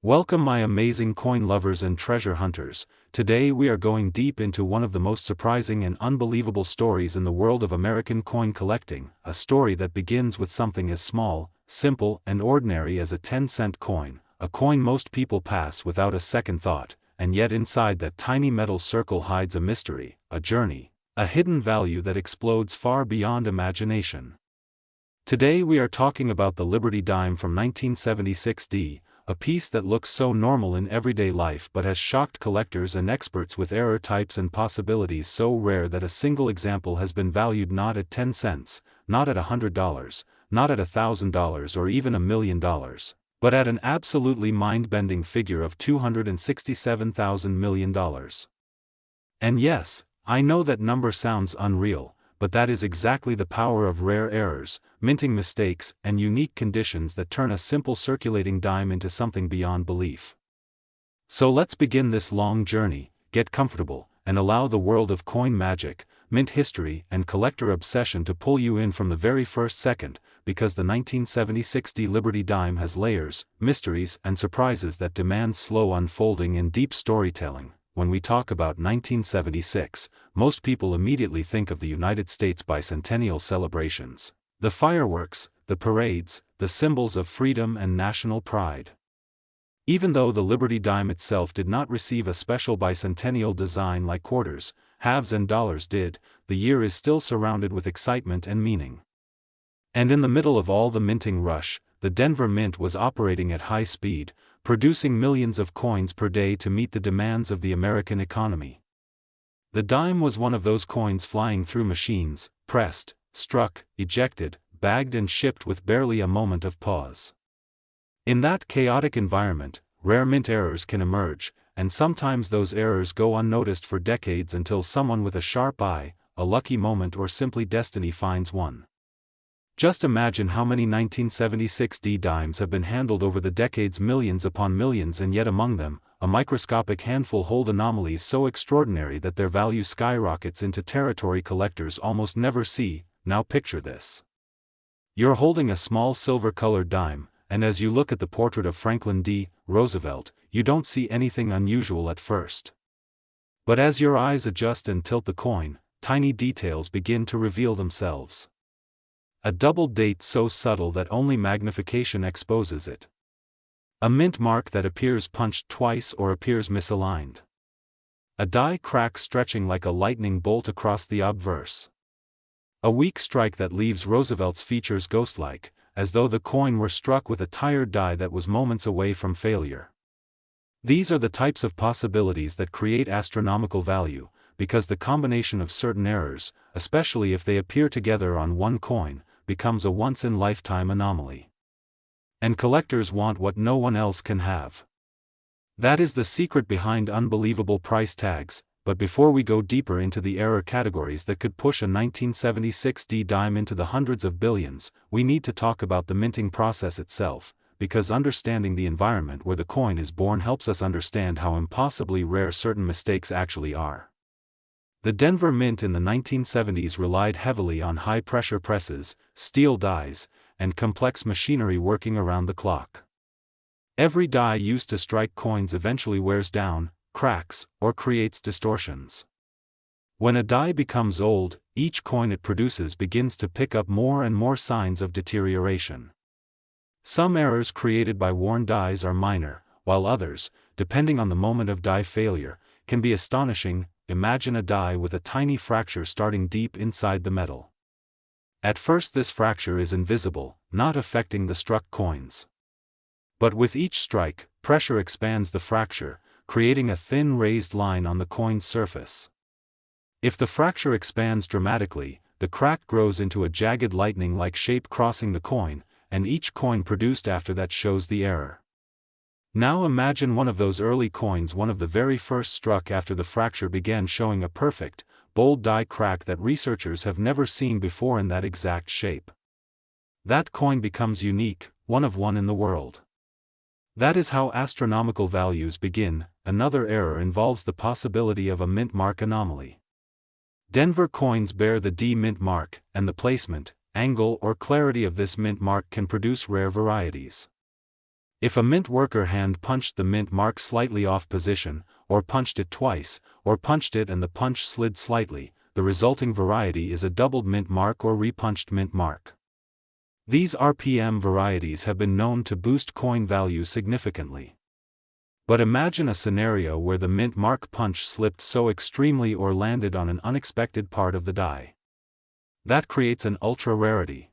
Welcome my amazing coin lovers and treasure hunters. Today we are going deep into one of the most surprising and unbelievable stories in the world of American coin collecting, a story that begins with something as small, simple and ordinary as a 10-cent coin, a coin most people pass without a second thought, and yet inside that tiny metal circle hides a mystery, a journey, a hidden value that explodes far beyond imagination. Today we are talking about the Liberty Dime from 1976, a piece that looks so normal in everyday life but has shocked collectors and experts with error types and possibilities so rare that a single example has been valued not at 10 cents, not at $100, not at $1,000 or even $1 million, but at an absolutely mind-bending figure of $267,000 million. And yes, I know that number sounds unreal, but that is exactly the power of rare errors, minting mistakes, and unique conditions that turn a simple circulating dime into something beyond belief. So let's begin this long journey, get comfortable, and allow the world of coin magic, mint history, and collector obsession to pull you in from the very first second, because the 1976 Liberty Dime has layers, mysteries, and surprises that demand slow unfolding and deep storytelling. When we talk about 1976, most people immediately think of the United States bicentennial celebrations, the fireworks, the parades, the symbols of freedom and national pride. Even though the Liberty Dime itself did not receive a special bicentennial design like quarters, halves and dollars did, the year is still surrounded with excitement and meaning. And in the middle of all the minting rush, the Denver Mint was operating at high speed, producing millions of coins per day to meet the demands of the American economy. The dime was one of those coins flying through machines, pressed, struck, ejected, bagged and shipped with barely a moment of pause. In that chaotic environment, rare mint errors can emerge, and sometimes those errors go unnoticed for decades until someone with a sharp eye, a lucky moment or simply destiny finds one. Just imagine how many 1976 dimes have been handled over the decades, millions upon millions, and yet among them, a microscopic handful hold anomalies so extraordinary that their value skyrockets into territory collectors almost never see. Now picture this. You're holding a small silver-colored dime, and as you look at the portrait of Franklin D. Roosevelt, you don't see anything unusual at first. But as your eyes adjust and tilt the coin, tiny details begin to reveal themselves. A double date so subtle that only magnification exposes it. A mint mark that appears punched twice or appears misaligned. A die crack stretching like a lightning bolt across the obverse. A weak strike that leaves Roosevelt's features ghost-like, as though the coin were struck with a tired die that was moments away from failure. These are the types of possibilities that create astronomical value, because the combination of certain errors, especially if they appear together on one coin, becomes a once-in-lifetime anomaly. And collectors want what no one else can have. That is the secret behind unbelievable price tags. But before we go deeper into the error categories that could push a 1976 dime into the hundreds of billions, we need to talk about the minting process itself, because understanding the environment where the coin is born helps us understand how impossibly rare certain mistakes actually are. The Denver Mint in the 1970s relied heavily on high-pressure presses, steel dies, and complex machinery working around the clock. Every die used to strike coins eventually wears down, cracks, or creates distortions. When a die becomes old, each coin it produces begins to pick up more and more signs of deterioration. Some errors created by worn dies are minor, while others, depending on the moment of die failure, can be astonishing. Imagine a die with a tiny fracture starting deep inside the metal. At first this fracture is invisible, not affecting the struck coins. But with each strike, pressure expands the fracture, creating a thin raised line on the coin's surface. If the fracture expands dramatically, the crack grows into a jagged lightning-like shape crossing the coin, and each coin produced after that shows the error. Now imagine one of those early coins, one of the very first struck after the fracture began, showing a perfect, bold die crack that researchers have never seen before in that exact shape. That coin becomes unique, one of one in the world. That is how astronomical values begin. Another error involves the possibility of a mint mark anomaly. Denver coins bear the D mint mark, and the placement, angle or clarity of this mint mark can produce rare varieties. If a mint worker hand punched the mint mark slightly off position, or punched it twice, or punched it and the punch slid slightly, the resulting variety is a doubled mint mark or repunched mint mark. These RPM varieties have been known to boost coin value significantly. But imagine a scenario where the mint mark punch slipped so extremely or landed on an unexpected part of the die. That creates an ultra-rarity.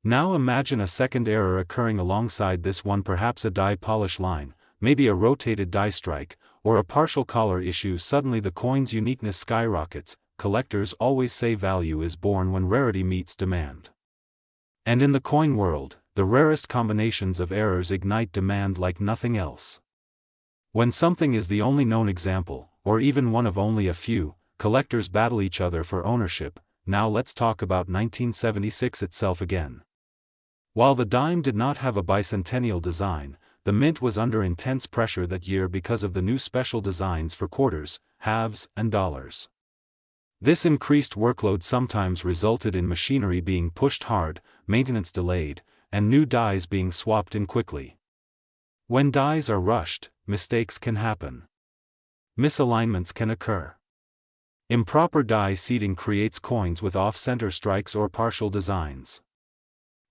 Now imagine a second error occurring alongside this one, perhaps a die polish line, maybe a rotated die strike, or a partial collar issue. Suddenly the coin's uniqueness skyrockets. Collectors always say value is born when rarity meets demand. And in the coin world, the rarest combinations of errors ignite demand like nothing else. When something is the only known example, or even one of only a few, collectors battle each other for ownership. Now let's talk about 1976 itself again. While the dime did not have a bicentennial design, the mint was under intense pressure that year because of the new special designs for quarters, halves, and dollars. This increased workload sometimes resulted in machinery being pushed hard, maintenance delayed, and new dies being swapped in quickly. When dies are rushed, mistakes can happen. Misalignments can occur. Improper die seating creates coins with off-center strikes or partial designs.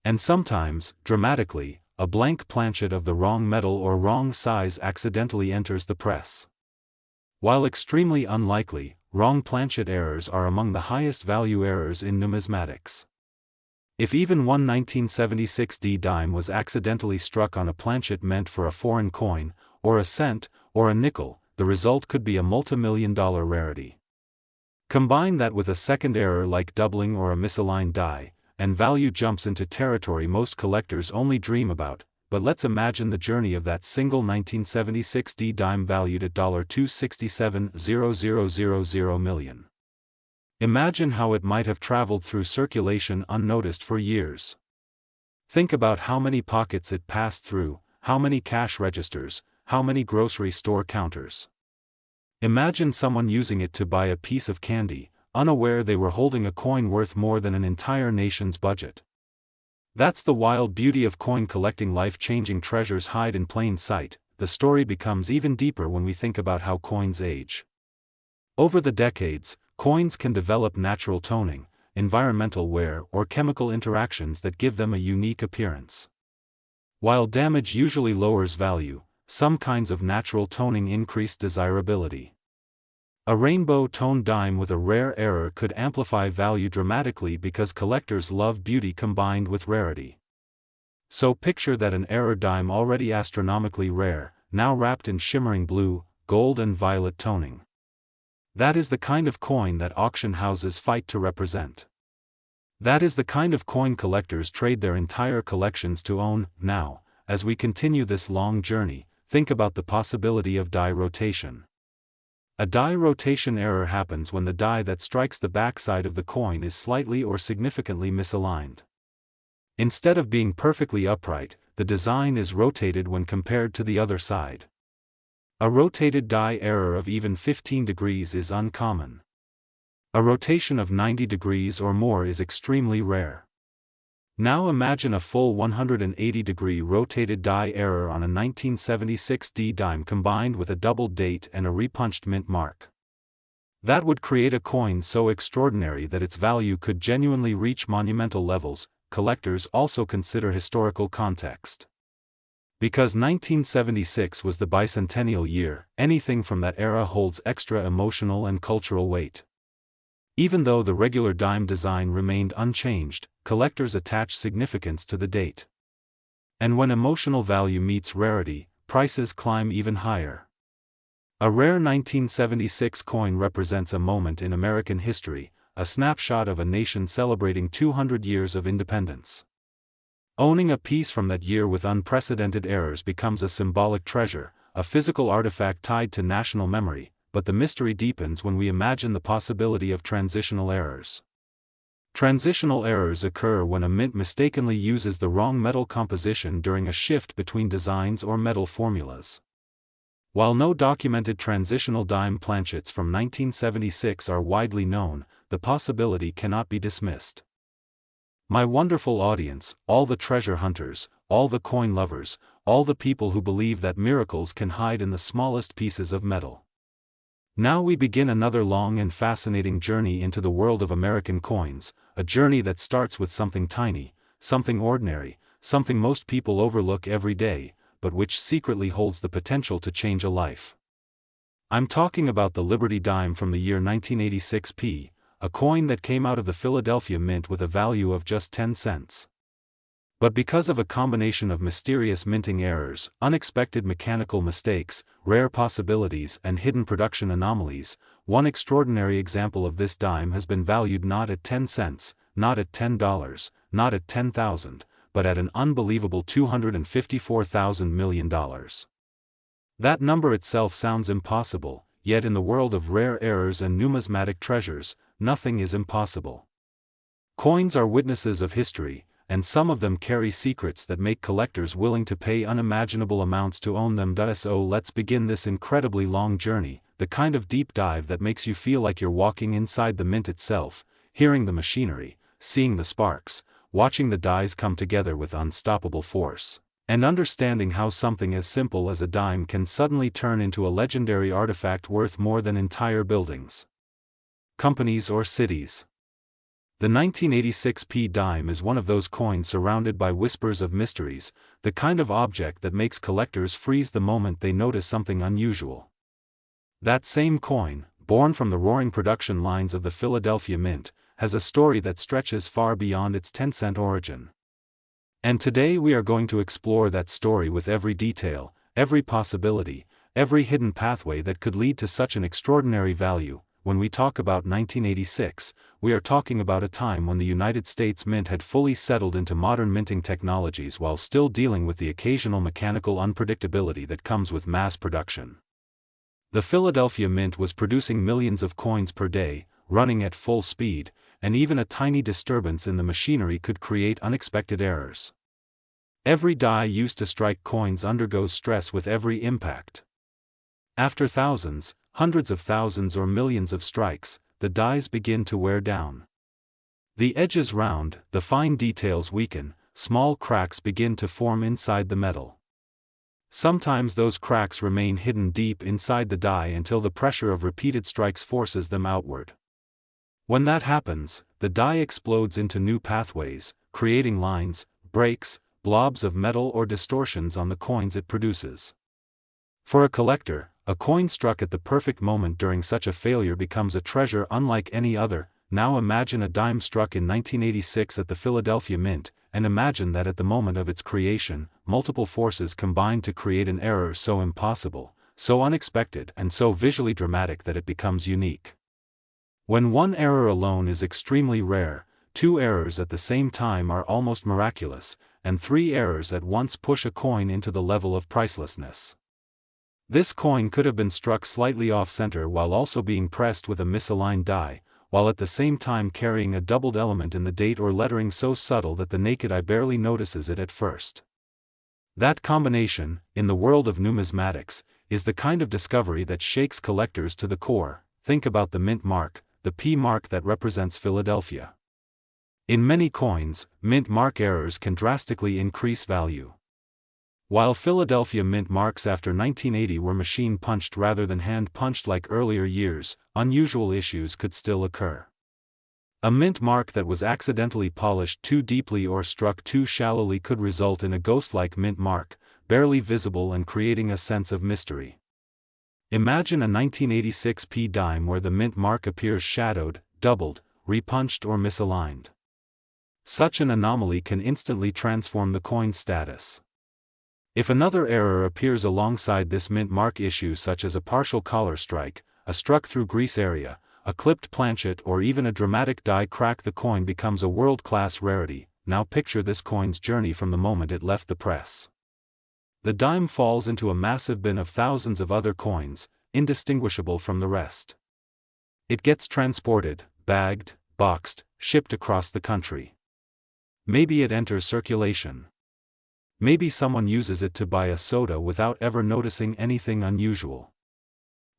And sometimes, dramatically, a blank planchet of the wrong metal or wrong size accidentally enters the press. While extremely unlikely, wrong planchet errors are among the highest value errors in numismatics. If even one 1976 D dime was accidentally struck on a planchet meant for a foreign coin, or a cent, or a nickel, the result could be a multi-million-dollar rarity. Combine that with a second error like doubling or a misaligned die, and value jumps into territory most collectors only dream about. But let's imagine the journey of that single 1976 D dime valued at $267,000 million. Imagine how it might have traveled through circulation unnoticed for years. Think about how many pockets it passed through, how many cash registers, how many grocery store counters. Imagine someone using it to buy a piece of candy, unaware they were holding a coin worth more than an entire nation's budget. That's the wild beauty of coin collecting. Life-changing treasures hide in plain sight. The story becomes even deeper when we think about how coins age. Over the decades, coins can develop natural toning, environmental wear, or chemical interactions that give them a unique appearance. While damage usually lowers value, some kinds of natural toning increase desirability. A rainbow-toned dime with a rare error could amplify value dramatically because collectors love beauty combined with rarity. So picture that an error dime already astronomically rare, now wrapped in shimmering blue, gold and violet toning. That is the kind of coin that auction houses fight to represent. That is the kind of coin collectors trade their entire collections to own. Now, as we continue this long journey, think about the possibility of die rotation. A die rotation error happens when the die that strikes the backside of the coin is slightly or significantly misaligned. Instead of being perfectly upright, the design is rotated when compared to the other side. A rotated die error of even 15 degrees is uncommon. A rotation of 90 degrees or more is extremely rare. Now imagine a full 180-degree rotated die error on a 1976 D dime combined with a doubled date and a repunched mint mark. That would create a coin so extraordinary that its value could genuinely reach monumental levels. Collectors also consider historical context. Because 1976 was the bicentennial year, anything from that era holds extra emotional and cultural weight. Even though the regular dime design remained unchanged, collectors attach significance to the date. And when emotional value meets rarity, prices climb even higher. A rare 1976 coin represents a moment in American history, a snapshot of a nation celebrating 200 years of independence. Owning a piece from that year with unprecedented errors becomes a symbolic treasure, a physical artifact tied to national memory. But the mystery deepens when we imagine the possibility of transitional errors. Transitional errors occur when a mint mistakenly uses the wrong metal composition during a shift between designs or metal formulas. While no documented transitional dime planchets from 1976 are widely known, the possibility cannot be dismissed. My wonderful audience, all the treasure hunters, all the coin lovers, all the people who believe that miracles can hide in the smallest pieces of metal. Now we begin another long and fascinating journey into the world of American coins, a journey that starts with something tiny, something ordinary, something most people overlook every day, but which secretly holds the potential to change a life. I'm talking about the Liberty dime from the year 1986, a coin that came out of the Philadelphia Mint with a value of just 10 cents. But because of a combination of mysterious minting errors, unexpected mechanical mistakes, rare possibilities and hidden production anomalies, one extraordinary example of this dime has been valued not at 10 cents, not at $10, not at 10,000, but at an unbelievable $254,000 million. That number itself sounds impossible, yet in the world of rare errors and numismatic treasures, nothing is impossible. Coins are witnesses of history, and some of them carry secrets that make collectors willing to pay unimaginable amounts to own them. So let's begin this incredibly long journey, the kind of deep dive that makes you feel like you're walking inside the mint itself, hearing the machinery, seeing the sparks, watching the dies come together with unstoppable force, and understanding how something as simple as a dime can suddenly turn into a legendary artifact worth more than entire buildings, companies or cities. The 1986 dime is one of those coins surrounded by whispers of mysteries, the kind of object that makes collectors freeze the moment they notice something unusual. That same coin, born from the roaring production lines of the Philadelphia Mint, has a story that stretches far beyond its 10-cent origin. And today we are going to explore that story with every detail, every possibility, every hidden pathway that could lead to such an extraordinary value. When we talk about 1986, we are talking about a time when the United States Mint had fully settled into modern minting technologies while still dealing with the occasional mechanical unpredictability that comes with mass production. The Philadelphia Mint was producing millions of coins per day, running at full speed, and even a tiny disturbance in the machinery could create unexpected errors. Every die used to strike coins undergoes stress with every impact. After thousands, hundreds of thousands or millions of strikes, the dies begin to wear down. The edges round, the fine details weaken, small cracks begin to form inside the metal. Sometimes those cracks remain hidden deep inside the die until the pressure of repeated strikes forces them outward. When that happens, the die explodes into new pathways, creating lines, breaks, blobs of metal or distortions on the coins it produces. For a collector, a coin struck at the perfect moment during such a failure becomes a treasure unlike any other. Now imagine a dime struck in 1986 at the Philadelphia Mint, and imagine that at the moment of its creation, multiple forces combined to create an error so impossible, so unexpected and so visually dramatic that it becomes unique. When one error alone is extremely rare, two errors at the same time are almost miraculous, and three errors at once push a coin into the level of pricelessness. This coin could have been struck slightly off-center while also being pressed with a misaligned die, while at the same time carrying a doubled element in the date or lettering so subtle that the naked eye barely notices it at first. That combination, in the world of numismatics, is the kind of discovery that shakes collectors to the core. Think about the mint mark, the P mark that represents Philadelphia. In many coins, mint mark errors can drastically increase value. While Philadelphia Mint marks after 1980 were machine-punched rather than hand-punched like earlier years, unusual issues could still occur. A mint mark that was accidentally polished too deeply or struck too shallowly could result in a ghost-like mint mark, barely visible and creating a sense of mystery. Imagine a 1986 dime where the mint mark appears shadowed, doubled, repunched or misaligned. Such an anomaly can instantly transform the coin's status. If another error appears alongside this mint mark issue, such as a partial collar strike, a struck through grease area, a clipped planchet or even a dramatic die crack, the coin becomes a world-class rarity. Now picture this coin's journey from the moment it left the press. The dime falls into a massive bin of thousands of other coins, indistinguishable from the rest. It gets transported, bagged, boxed, shipped across the country. Maybe it enters circulation. Maybe someone uses it to buy a soda without ever noticing anything unusual.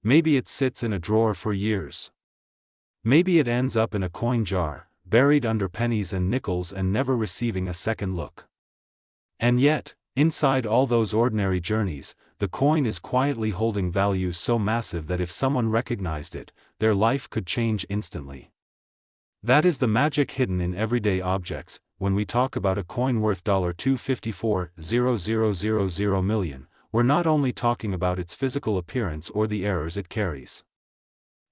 Maybe it sits in a drawer for years. Maybe it ends up in a coin jar, buried under pennies and nickels and never receiving a second look. And yet, Inside all those ordinary journeys, the coin is quietly holding value so massive that if someone recognized it, their life could change instantly. That is the magic hidden in everyday objects. When we talk about a coin worth $254,000 million, we're not only talking about its physical appearance or the errors it carries.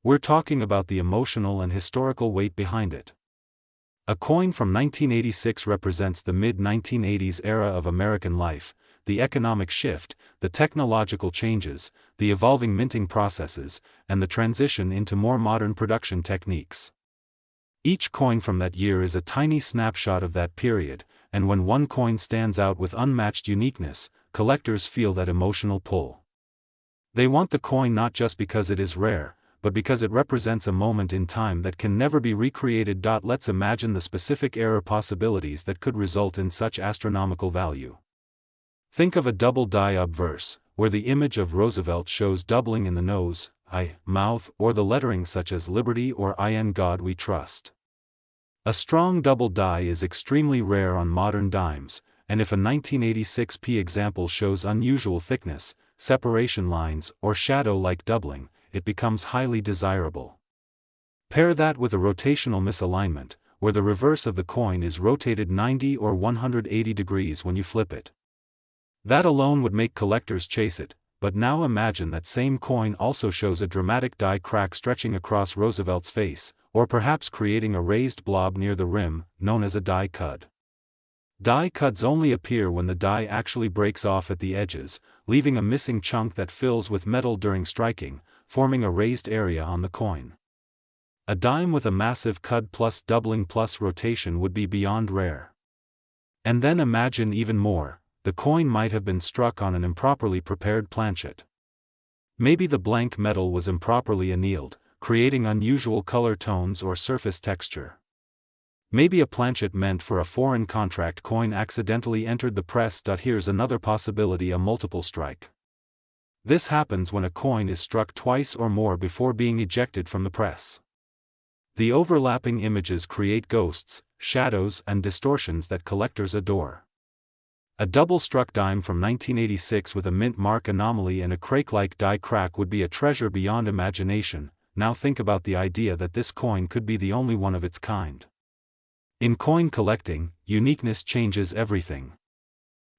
We're talking about the emotional and historical weight behind it. A coin from 1986 represents the mid-1980s era of American life, the economic shift, the technological changes, the evolving minting processes, and the transition into more modern production techniques. Each coin from that year is a tiny snapshot of that period, and when one coin stands out with unmatched uniqueness, collectors feel that emotional pull. They want the coin not just because it is rare, but because it represents a moment in time that can never be recreated. Let's imagine the specific error possibilities that could result in such astronomical value. Think of a double die obverse, where the image of Roosevelt shows doubling in the nose, eye, mouth, or the lettering such as Liberty or In God We Trust. A strong double die is extremely rare on modern dimes, and if a 1986 P example shows unusual thickness, separation lines, or shadow-like doubling, it becomes highly desirable. Pair that with a rotational misalignment, where the reverse of the coin is rotated 90 or 180 degrees when you flip it. That alone would make collectors chase it, but now imagine that same coin also shows a dramatic die crack stretching across Roosevelt's face, or perhaps creating a raised blob near the rim, known as a die cud. Die cuds only appear when the die actually breaks off at the edges, leaving a missing chunk that fills with metal during striking, forming a raised area on the coin. A dime with a massive cud plus doubling plus rotation would be beyond rare. And then imagine even more, the coin might have been struck on an improperly prepared planchet. Maybe the blank metal was improperly annealed, creating unusual color tones or surface texture. Maybe a planchet meant for a foreign contract coin accidentally entered the press. Here's another possibility: a multiple strike. This happens when a coin is struck twice or more before being ejected from the press. The overlapping images create ghosts, shadows, and distortions that collectors adore. A double-struck dime from 1986 with a mint mark anomaly and a crake-like die crack would be a treasure beyond imagination. Now think about the idea that this coin could be the only one of its kind. In coin collecting, uniqueness changes everything.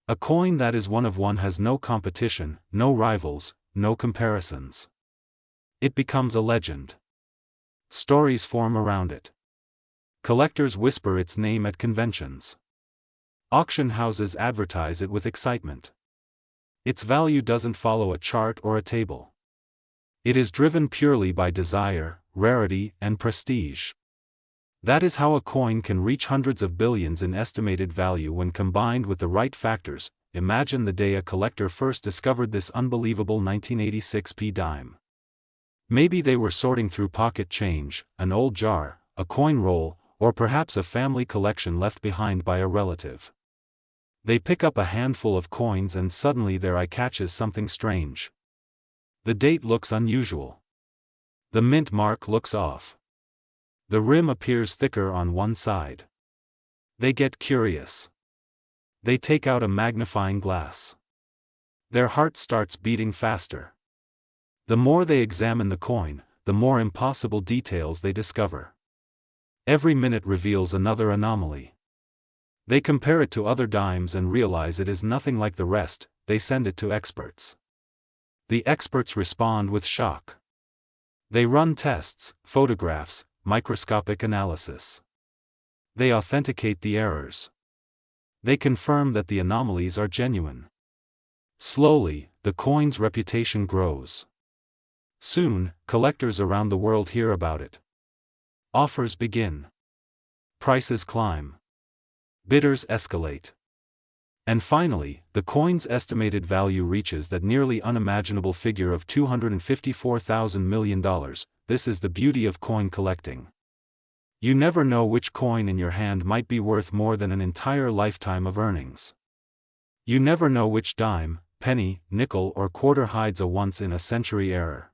A coin that is one of one has no competition, no rivals, no comparisons. It becomes a legend. Stories form around it. Collectors whisper its name at conventions. Auction houses advertise it with excitement. Its value doesn't follow a chart or a table. It is driven purely by desire, rarity, and prestige. That is how a coin can reach hundreds of billions in estimated value when combined with the right factors. Imagine the day a collector first discovered this unbelievable 1986 P dime. Maybe they were sorting through pocket change, an old jar, a coin roll, or perhaps a family collection left behind by a relative. They pick up a handful of coins and suddenly their eye catches something strange. The date looks unusual. The mint mark looks off. The rim appears thicker on one side. They get curious. They take out a magnifying glass. Their heart starts beating faster. The more they examine the coin, the more impossible details they discover. Every minute reveals another anomaly. They compare it to other dimes and realize it is nothing like the rest. They send it to experts. The experts respond with shock. They run tests, photographs, microscopic analysis. They authenticate the errors. They confirm that the anomalies are genuine. Slowly, the coin's reputation grows. Soon, collectors around the world hear about it. Offers begin. Prices climb. Bidders escalate. And finally, the coin's estimated value reaches that nearly unimaginable figure of $254,000 million. This is the beauty of coin collecting. You never know which coin in your hand might be worth more than an entire lifetime of earnings. You never know which dime, penny, nickel, or quarter hides a once-in-a-century error.